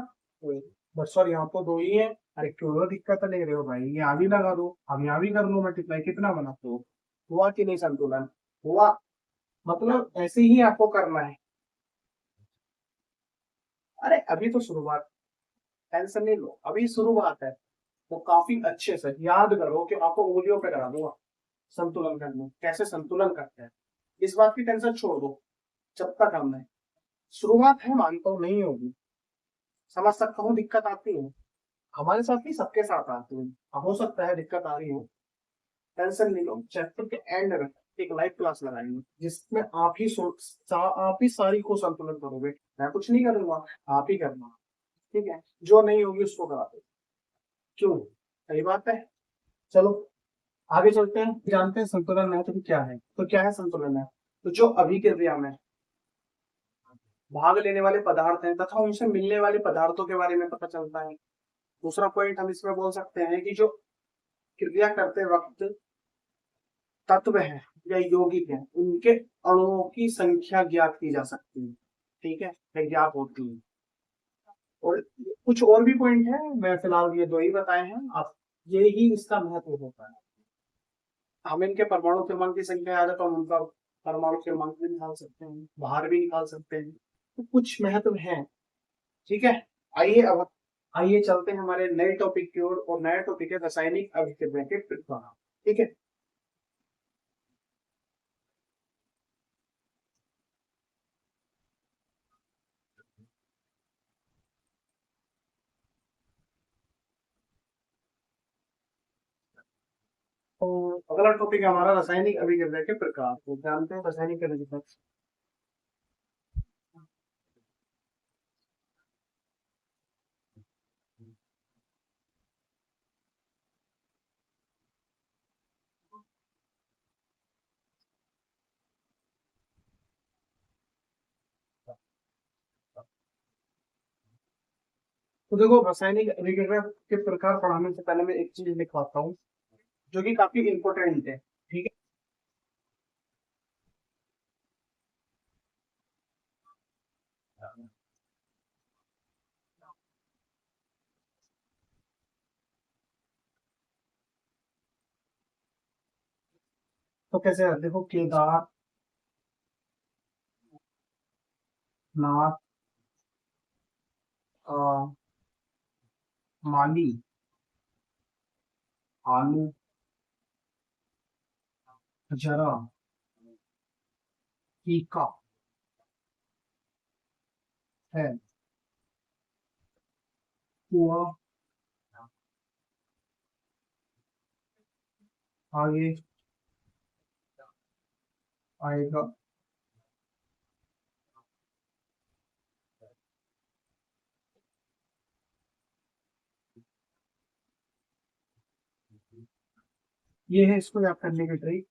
बस सर यहाँ तो 2 ही है। अरे क्यों दिक्कत ले रहे हो भाई, यहाँ भी लगा दो, अब यहाँ भी कर लो मल्टीप्लाई, कितना बना, तो हुआ कि नहीं संतुलन, हुआ। मतलब ऐसे ही आपको करना है। अरे अभी तो शुरुआत, टेंशन नहीं लो, अभी शुरुआत है। तो काफी अच्छे से याद करो कि आपको उंगलियों पे करा दूंगा संतुलन करना, कैसे संतुलन करते हैं। इस बात की टेंशन छोड़ दो, जब तक हम नहीं, शुरुआत है, मानता हूँ नहीं होगी, समझ सकता हूँ दिक्कत आती है, हमारे साथ नहीं सबके साथ आती है, हो सकता है दिक्कत आ रही हो, टेंशन नहीं लो। चैप्टर के एंड में एक लाइव क्लास लगाएंगे जिसमें आप ही सारी को संतुलन करोगे, मैं कुछ नहीं करूंगा, आप ही करना। ठीक है, जो नहीं होगी उसको करा दो, क्यों, सही बात है। चलो आगे चलते हैं, जानते हैं संतुलन है तो क्या है। तो क्या है संतुलन है, तो जो अभिक्रिया में भाग लेने वाले पदार्थ हैं तथा उनसे मिलने वाले पदार्थों के बारे में पता चलता है। दूसरा पॉइंट हम इसमें बोल सकते हैं कि जो क्रिया करते वक्त तत्व है या यौगिक है उनके अणुओं की संख्या ज्ञात की जा सकती है। ठीक है, ज्ञात होती है। और कुछ और भी पॉइंट है, मैं फिलहाल ये 2 ही बताए हैं, आप ये ही इसका महत्व होता है। हम इनके परमाणु क्रमांक की संख्या याद है तो हम उनका परमाणु क्रमांक भी निकाल सकते हैं, बाहर भी निकाल सकते हैं, तो कुछ महत्व है। ठीक है, आइए अब आइए चलते हैं हमारे नए टॉपिक की ओर, और नया टॉपिक है रासायनिक अभिक्रिया के प्रकार। ठीक है, तो अगला टॉपिक है हमारा रासायनिक अभिक्रिया के प्रकार। तो जानते हैं रासायनिक अभिक्रिया। तो देखो, रासायनिक अभिक्रिया के प्रकार पढ़ाने से पहले मैं एक चीज लिखवाता हूँ जो कि काफी इंपॉर्टेंट है। ठीक है, तो कैसे है? देखो, केदार, नाथ, अ, माली, आलू, जरा, टीका है, कुआ, आगे आएगा, ये है इसको याद करने की ट्रिक।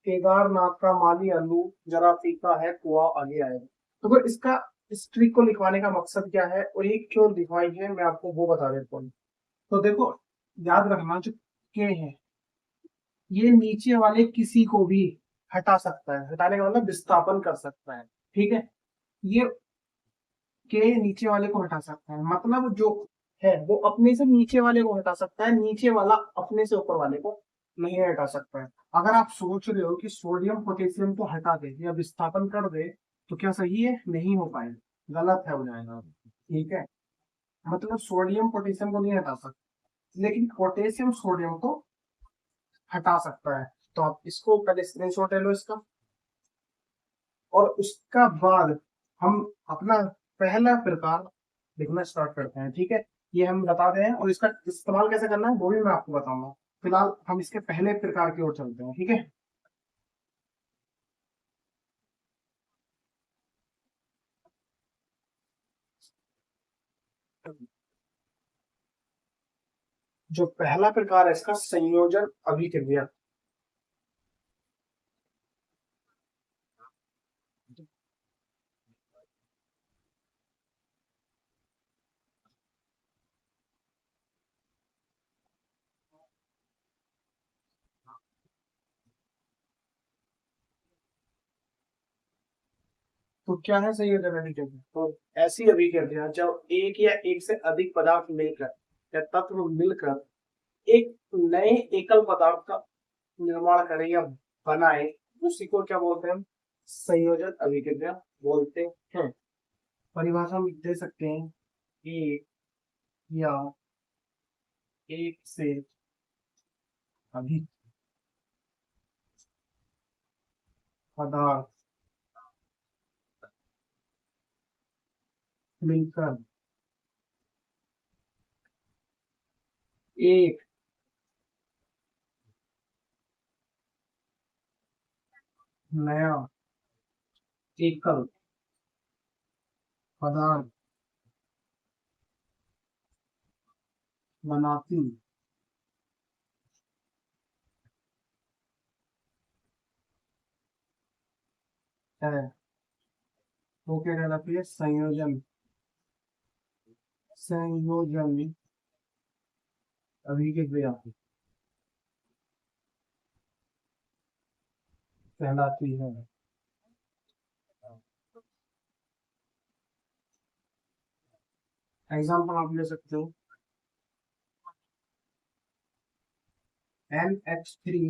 केदारनाथ का माली, आलू, जरा, फीका है, कुआ आगे आएगा। तो फिर इसका, इस ट्रिक को लिखवाने का मकसद क्या है और ये क्यों लिखवाई है, मैं आपको वो बता देता हूँ। तो देखो, याद रखना, जो के है, ये नीचे वाले किसी को भी हटा सकता है। हटाने का मतलब विस्थापन कर सकता है। ठीक है, ये के नीचे वाले को हटा सकता है, मतलब जो है वो अपने से नीचे वाले को हटा सकता है, नीचे वाला अपने से ऊपर वाले को नहीं हटा सकता है। अगर आप सोच रहे हो कि सोडियम पोटेशियम को हटा दे या विस्थापन कर दे, तो क्या सही है? नहीं हो पाएगा, गलत है, हो जाएगा। ठीक है, मतलब सोडियम पोटेशियम को नहीं हटा सकता, लेकिन पोटेशियम सोडियम को हटा सकता है। तो आप इसको पहले स्क्रीनशॉट ले लो इसका, और उसका बाद हम अपना पहला प्रकार लिखना स्टार्ट करते हैं। ठीक है, ये हम बता दें, और इसका इस्तेमाल कैसे करना है वो भी मैं आपको बताऊंगा। फिलहाल हम इसके पहले प्रकार की ओर चलते हैं। ठीक है, जो पहला प्रकार है इसका, संयोजन अभिक्रिया। तो क्या है संयोजन अभिक्रिया? तो ऐसी अभिक्रिया जब एक या एक से अधिक पदार्थ मिलकर या तत्व मिलकर एक नए एकल पदार्थ का निर्माण करें या बनाए, उसी को क्या बोलते हैं? संयोजन अभिक्रिया बोलते हैं। परिभाषा में दे सकते हैं, एक या एक से अधिक पदार्थ मिलकर एक नया एकल पदार्थ बनाती है, वो क्या कहलाती है? संयोजन। संयोजन अभिक्रिया कहलाती है। एग्जाम्पल आप ले सकते हो, NH3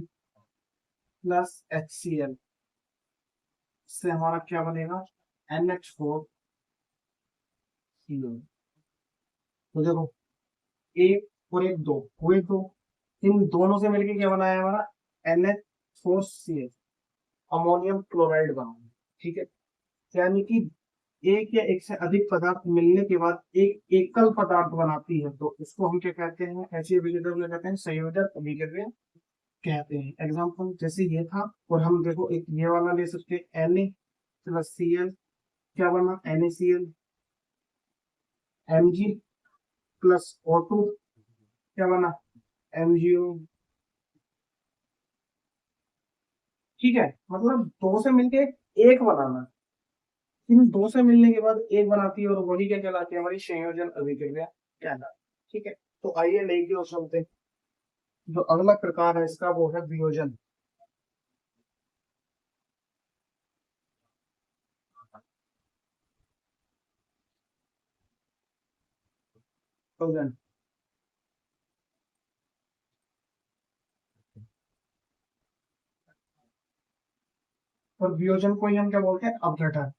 प्लस HCl, इससे हमारा क्या बनेगा? NH4 CO। तो देखो, एक और एक दो हुए दो, इन दोनों से मिलके क्या बनाया हमारा NH4CH, अमोनियम क्लोराइड बना। ठीक है, यानी कि एक या एक से अधिक पदार्थ मिलने के बाद एक एकल पदार्थ बनाती है, तो इसको हम क्या कहते हैं, ऐसी अभिक्रिया को कहते हैं संयोजक अभिक्रिया कहते हैं। एग्जाम्पल जैसे ये था, और हम देखो एक ये वाला ले सकते हैं Na+Cl, क्या बना NaCl, Mg+O2 क्या बना MgO। ठीक है, मतलब दो से मिलके एक बनाना, इन दो से मिलने के बाद एक बनाती है, और वही क्या कहलाती है, हमारी संयोजन अभिक्रिया कहलाती है। ठीक है, तो आइए नई की ओर चलते हैं। जो अगला प्रकार है इसका वो है वियोजन। वियोजन, और वियोजन को ही हम क्या बोलते हैं, अपघटन।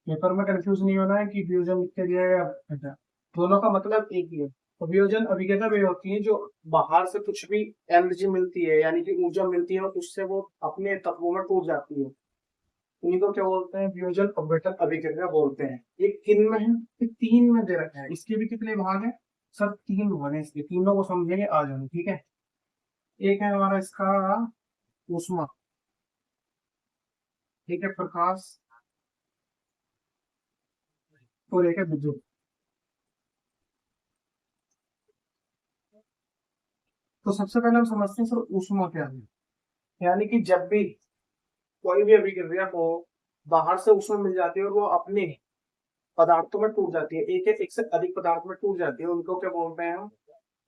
पेपर में कंफ्यूज नहीं होना है कि वियोजन लिख के दिया है या अपघटन, दोनों का मतलब एक ही है। तो वियोजन अभिक्रिया वे होती है जो बाहर से कुछ भी एनर्जी मिलती है, यानी कि ऊर्जा मिलती है, और उससे वो अपने तत्वों में टूट जाती है, उन्हीं को क्या बोलते हैं, वियोजन अपघटन अभिक्रिया बोलते हैं। ये किन में है, ये तीन में दे रखा है, इसके भी कितने भाग हैं, सब तीन भाग हैं इसके, तीनों को समझेंगे आ जाए। ठीक है, एक है हमारा इसका ऊष्मा, एक है प्रकाश, और एक है विद्युत। तो सबसे पहले हम समझते हैं सर ऊष्मा क्या है। यानी कि जब भी कोई भी अभिक्रिया को बाहर से ऊष्मा मिल जाती है और वो अपने पदार्थों में टूट जाती है, एक एक से अधिक पदार्थ में टूट जाती है, उनको क्या बोलते हैं हम,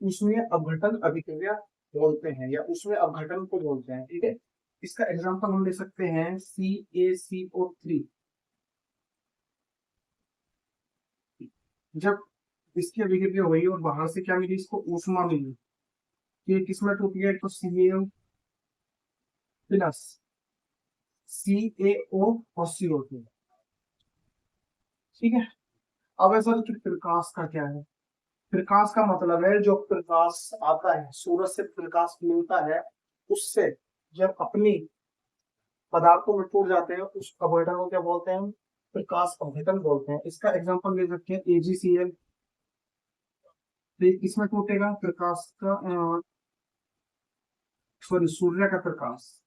उसमें अपघटन अभिक्रिया बोलते हैं, या उसमें अपघटन को बोलते हैं। ठीक है, इसका एग्जांपल हम ले सकते हैं CaCO3। जब इसकी अभिक्रिया हुई और बाहर से क्या मिली, इसको ऊष्मा मिली, ये किसमें टूट गया, तो Ca+ CaO और CO2। ठीक है, अब ऐसा कि प्रकाश का क्या है, प्रकाश का मतलब है जो प्रकाश आता है, सूरज से प्रकाश मिलता है, उससे जब अपनी पदार्थों में टूट जाते हैं, उस अपघटन को क्या बोलते हैं, प्रकाश अपघटन बोलते हैं। इसका एग्जांपल ले सकते हैं AgCl। तो ये किसमें टूटेगा, प्रकाश का, सॉरी सूर्य का प्रकाश,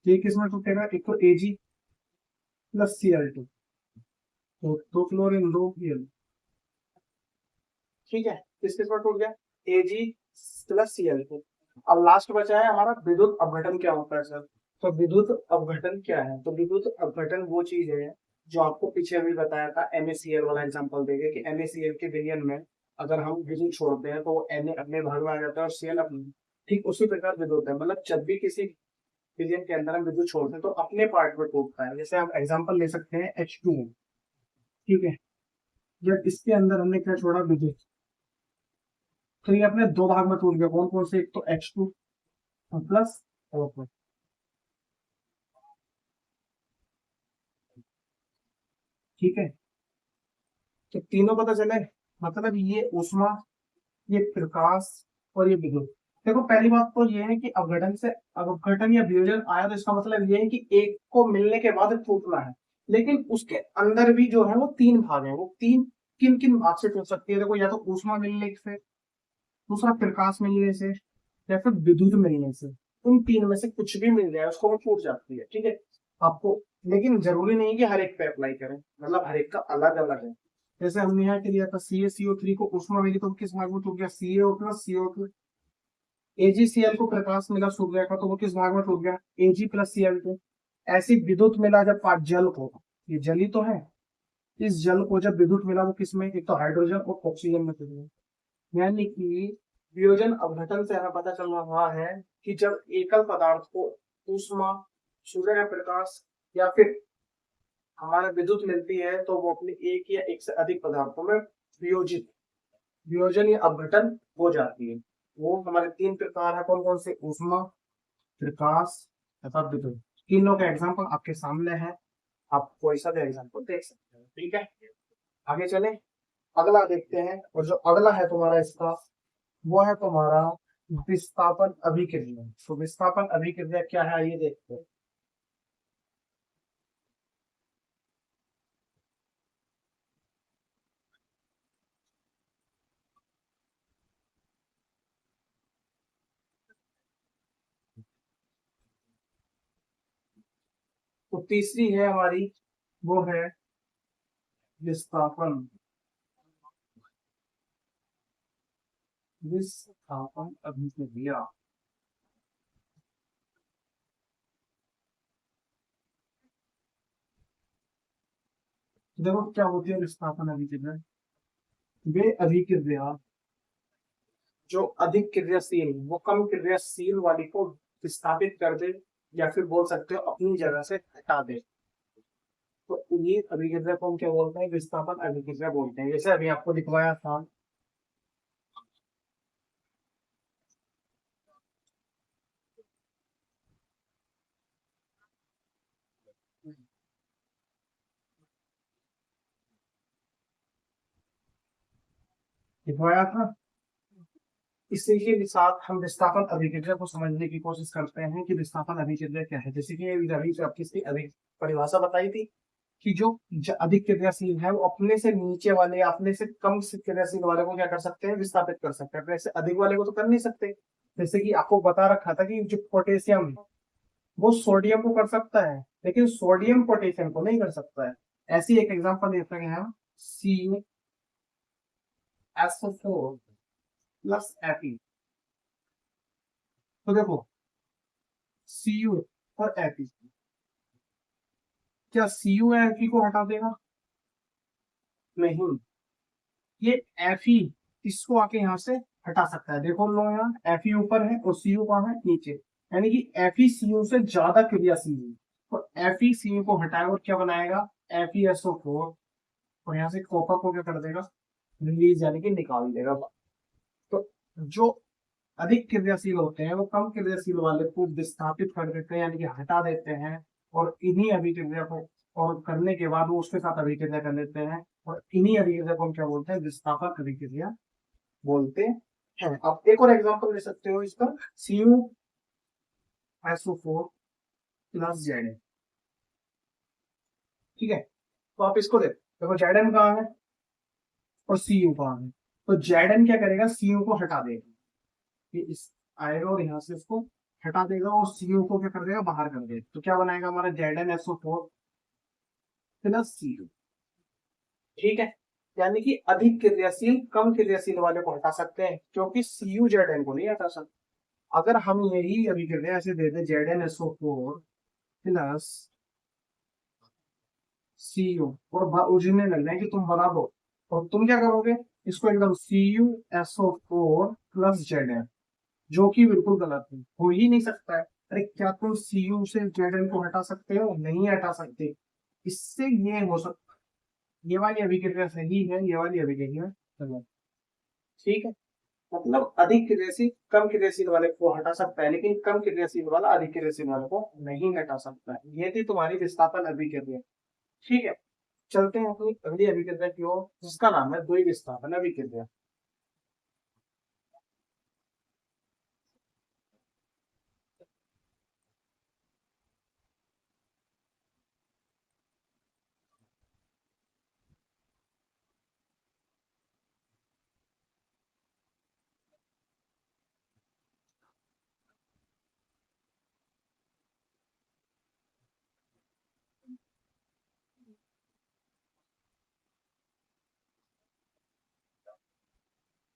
ये किसमें टूटेगा, एक तो Ag+Cl2, तो दो क्लोरीन दो Cl। ठीक है, किस किस पर टूट गया, Ag+Cl2। अब लास्ट बचा है हमारा विद्युत अपघटन, क्या होता है सर। तो विद्युत अपघटन क्या है, तो विद्युत अपघटन वो चीज है जो आपको पीछे अभी बताया था, NaCl वाला एग्जांपल देके, कि NaCl के विलयन में अगर हम विद्युत छोड़ते हैं तो वो Na अपने भाग में आ जाता है और Cl अपने। ठीक उसी प्रकार विद्युत है, मतलब जब भी किसी विलयन के अंदर हम विद्युत छोड़ते हैं तो अपने पार्ट में टूटता है। जैसे आप एग्जाम्पल ले सकते हैं H2। ठीक है, जब इसके अंदर हमने क्या छोड़ा, विद्युत, तो ये अपने दो भाग में टूट गया, कौन कौन से, एक तो H2 प्लस O2। ठीक है, तो तीनों पता चले, मतलब ये ऊष्मा, ये प्रकाश, और ये विद्युत। देखो पहली बात तो ये है कि अपघटन से, अपघटन या वियोजन आया तो इसका मतलब ये है कि एक को मिलने के बाद टूटना है, लेकिन उसके अंदर भी जो है वो तीन भाग है, वो तीन किन किन भाग से टूट सकती है, देखो या तो ऊष्मा मिलने से, दूसरा प्रकाश मिलने से, या फिर विद्युत मिलने से। उन तीन में से कुछ भी मिल जाए उसको वो टूट जाती है। ठीक है, आपको, लेकिन जरूरी नहीं कि हर एक पे अप्लाई करें, मतलब हर एक का अलग अलग है। जैसे हमने यहाँ के लिया था CaCO3 को ऊष्मा मिली तो किस भाग में टूट गया, CaO+CO2। AgCl को प्रकाश मिला सूर्य का तो वो किस भाग में टूट गया, Ag+Cl2। ऐसी विद्युत मिला जब जल को, ये जल ही तो है, इस जल को जब विद्युत मिला वो किसमें, एक तो हाइड्रोजन और ऑक्सीजन में टूट गया। यानी कि वियोजन अपघटन से हमें पता चल रहा है कि जब एकल पदार्थ को ऊष्मा, सूर्य का प्रकाश, या फिर हमारे विद्युत मिलती है तो वो अपने एक या एक से अधिक पदार्थों में वियोजित वियोजन या अपघटन हो जाती है। वो हमारे तीन प्रकार है, कौन कौन से? ऊष्मा, प्रकाश तथा विद्युत। तीनों का एग्जाम्पल आपके सामने है, आप कोई सा भी एग्जाम्पल देख सकते हैं। ठीक है, आगे चले, अगला देखते हैं। और जो अगला है तुम्हारा इसका, वो है तुम्हारा विस्थापन अभिक्रिया। तो विस्थापन अभिक्रिया क्या है, ये देखते हैं। तो तीसरी है हमारी, वो है विस्थापन, विस्थापन अभिक्रिया। देखो क्या होती है विस्थापन अभिक्रिया। वे अभिक्रिया जो अधिक क्रियाशील, वो कम क्रियाशील वाली को विस्थापित कर दे, या फिर बोल सकते हो अपनी जगह से हटा दे। तो ये अभिक्रिया को हम क्या बोलते हैं? विस्थापन अभिक्रिया बोलते हैं। जैसे अभी आपको दिखवाया था, दिखवाया था। इसी के साथ हम विस्थापन अभिक्रिया को समझने की कोशिश करते हैं कि विस्थापन अभिक्रिया क्या है। जैसे कि अभी से आपकी इसकी अभी परिभाषा बताई थी कि जो अधिक क्रियाशील है वो अपने से नीचे वाले या अपने से कम क्रियाशील वाले को क्या कर सकते हैं? विस्थापित कर सकते हैं। अपने से अधिक वाले को तो कर नहीं सकते। जैसे कि आपको बता रखा था कि जो पोटेशियम, वो सोडियम को कर सकता है, लेकिन सोडियम पोटेशियम को नहीं कर सकता है। ऐसी एक एग्जांपल देते हैं हम, CuSO4 प्लस Fe। तो देखो, Cu और Fe, क्या Cu Fe को हटा देगा? नहीं, ये Fe इसको आके यहाँ से हटा सकता है। देखो लो, यहाँ Fe ऊपर है और Cu कहाँ है? नीचे। यानी कि Fe Cu से ज्यादा क्रियाशील है। तो Fe Cu को हटाएगा और क्या बनाएगा? FeSO4। और यहाँ से कॉपर को क्या कर देगा? रिलीज, यानी कि निकाल देगा। तो जो अधिक क्रियाशील होते हैं वो कम क्रियाशील वाले को विस्थापित कर देते हैं, यानी कि हटा देते हैं। और इन्हीं अभिक्रिया को और करने के बाद वो उसके साथ अभिक्रिया कर लेते हैं। और इन्हीं अभिक्रिया को हम क्या बोलते हैं? विस्थापक अभिक्रिया बोलते हैं। आप एक और एग्जांपल ले सकते हो इसका, CuSO4 प्लस Zn। ठीक है, तो आप इसको देखो, Zn कहाँ है और Cu कहाँ है? तो Zn क्या करेगा? Cu को हटा देगा, ये इस आएगा और यहाँ से इसको हटा देगा और Cu को क्या कर देगा? बाहर कर देगा। तो क्या बनाएगा हमारा? ZnSO4 plus Cu। ठीक है, यानी कि अधिक क्रियाशील कम क्रियाशील वाले को हटा सकते हैं, क्योंकि Cu Zn को नहीं हटा सकते। अगर हम यही अभिक्रिया ऐसे दे दें, ZnSO4 प्लस Cu, और उजने लगना है कि तुम बना दो, और तुम क्या करोगे? इसको एकदम CuSO4 प्लस Zn, जो कि बिल्कुल गलत है, हो ही नहीं सकता है। अरे क्या तुम Cu से Zn को हटा सकते हो? नहीं हटा सकते। इससे ये हो सकता, ये वाली अभिक्रिया सही है, ये वाली अभिक्रिया गलत। ठीक है, मतलब अधिक क्रियाशील कम क्रियाशील वाले को हटा सकता है, लेकिन कम क्रियाशील वाला अधिक क्रियाशील वाले को नहीं हटा सकता है। ये थी तुम्हारी विस्थापन अभिक्रिया। ठीक है, चलते हैं अपनी अगली अभिक्रिया की ओर, जिसका नाम है द्वि विस्थापन अभिक्रिया।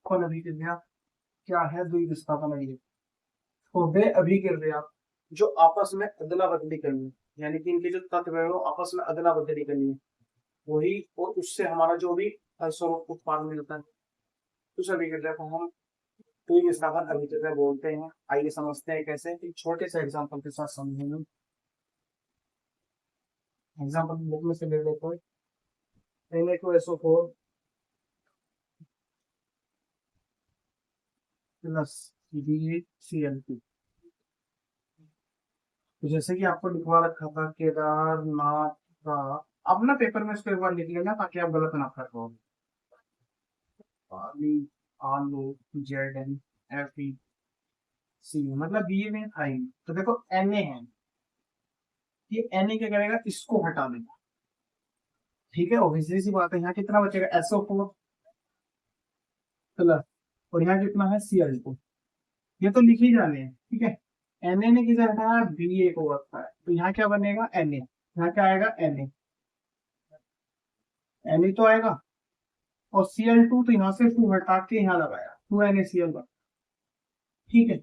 कौन अभिक्रिया क्या है? द्वि विस्थापन अभिक्रिया, तो वे अभिक्रिया जो आपस में अदला बदली करनी है, यानी कि इनके जो तत्व है वो आपस में अदला बदली करनी है, वही, और उससे हमारा जो भी स्वरूप उत्पाद मिलता है, उस अभिक्रिया को हम द्वि विस्थापन अभिक्रिया बोलते हैं। आइए समझते हैं कैसे, एक छोटे से एग्जांपल के साथ समझेंगे। एग्जांपल बुक में से ले लेते हैं, Na2SO4 प्लस BaCl2। तो जैसे कि आपको लिखवा रखा था केदारनाथ का, अब ना पेपर में इसको एक बार लिख लेना ताकि आप गलत ना कर पाओ। पानी, आलू, ZnFeCl, मतलब बी में आई। तो देखो Na है, ये Na क्या करेगा, इसको हटा देगा। ठीक है, ऑब्वियसली सी बात है, यहाँ कितना बचेगा SO4 प्लस, और यहाँ कितना है Cl2। ये तो लिख ही जाने हैं, ठीक है। Na ने किसे हटाया, Ba को रखा है, तो यहाँ क्या बनेगा Na, यहाँ क्या आएगा Na तो आएगा, और Cl2 तो यहाँ से 2 हटा के यहाँ लगाया, 2NaCl का। ठीक है,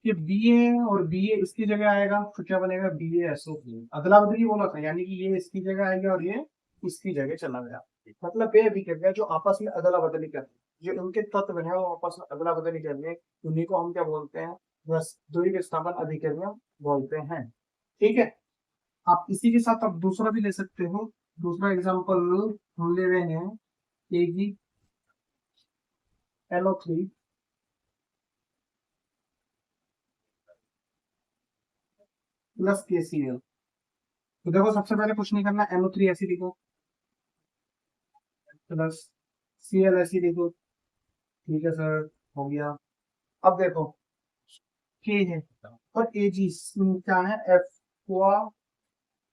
ये Ba और Ba इसकी जगह आएगा, तो क्या बनेगा BaSO4। अदला बदली बोला था, यानी कि ये इसकी जगह आएगा और ये इसकी जगह चला गया। मतलब बे अभिक्रिया जो आपस में अदला बदली कर, जो उनके तत्व है वो आपस में अदला बदली कर रहे हैं, उन्हीं को हम क्या बोलते हैं, बस द्वितीय विस्थापन अभिक्रिया बोलते हैं। ठीक है, आप इसी के साथ आप दूसरा भी ले सकते हो। दूसरा एग्जाम्पल हम ले रहे हैं AgNO3 प्लस KCl। तो देखो सबसे पहले कुछ नहीं करना, NO3 ऐसी लिखो प्लस Cl ऐसी लिखो। ठीक है सर, हो गया। अब देखो K है और Ag क्या है,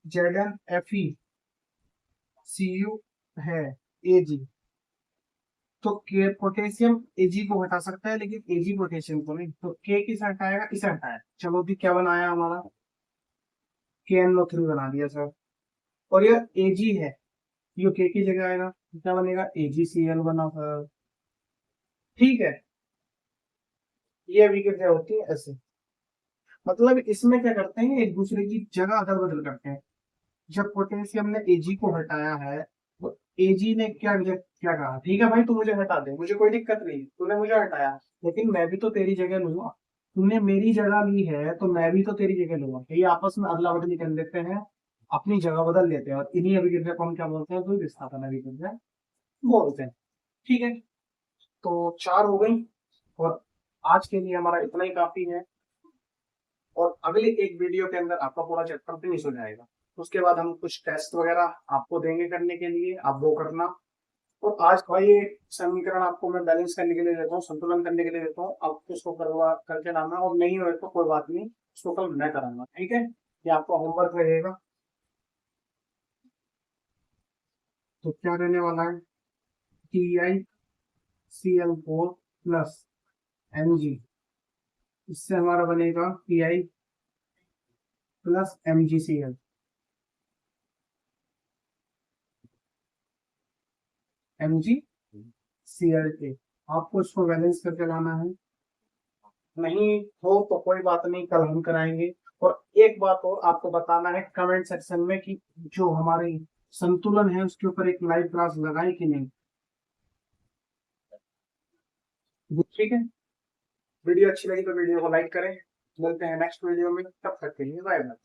ZnFeCu है Ag। तो के पोटेशियम Ag को हटा सकता है लेकिन Ag पोटेशियम को नहीं, तो K किसे हटाएगा, इसे हटाया। चलो भी क्या बनाया हमारा, KNO3 बना दिया सर। और ये Ag है, ये K की जगह आएगा, तो क्या बनेगा AgCl बना सर। ठीक है, ये अभिक्रिया होती है ऐसे। मतलब इसमें क्या करते हैं, एक दूसरे की जगह अदल बदल करते हैं। जब पोटेशियम ने Ag को हटाया है, तो Ag ने क्या क्या कहा, ठीक है भाई तू मुझे हटा दे, मुझे कोई दिक्कत नहीं, तूने मुझे हटाया, लेकिन मैं भी तो तेरी जगह लूंगा। तूने मेरी जगह ली है तो मैं भी तो तेरी जगह लूंगा। ये आपस में अदला बदली कर लेते हैं, अपनी जगह बदल लेते हैं, और इन्हीं अभिक्रिया को हम क्या बोलते हैं, तो विस्थापन अभिक्रिया बोलते हैं। ठीक है, तो 4 हो गई, और आज के लिए हमारा इतना ही काफी है। और अगले एक वीडियो के अंदर आपका पूरा चैप्टर फिनिश हो जाएगा। उसके बाद हम कुछ टेस्ट वगैरह आपको देंगे करने के लिए, आप वो करना। और आज का ये समीकरण आपको मैं बैलेंस करने के लिए देता हूँ, संतुलन करने के लिए देता हूँ, आप उसको करवा करके लाना, और नहीं हो तो कोई बात नहीं, उसको कल मैं कराऊंगा। ठीक है, ये आपका होमवर्क रहेगा। तो क्या रहने वाला है, TiCl4 प्लस Mg, इससे हमारा बनेगा Pi प्लस MgCl। MgCl आपको इसको बैलेंस करके लाना है। नहीं हो तो कोई बात नहीं, कल हम कराएंगे। और एक बात और आपको बताना है कमेंट सेक्शन में कि जो हमारी संतुलन है उसके ऊपर एक लाइव क्लास लगाई कि नहीं। ठीक है, वीडियो अच्छी लगी तो वीडियो को लाइक करें। मिलते हैं नेक्स्ट वीडियो में, तब तक के लिए बाय बाय।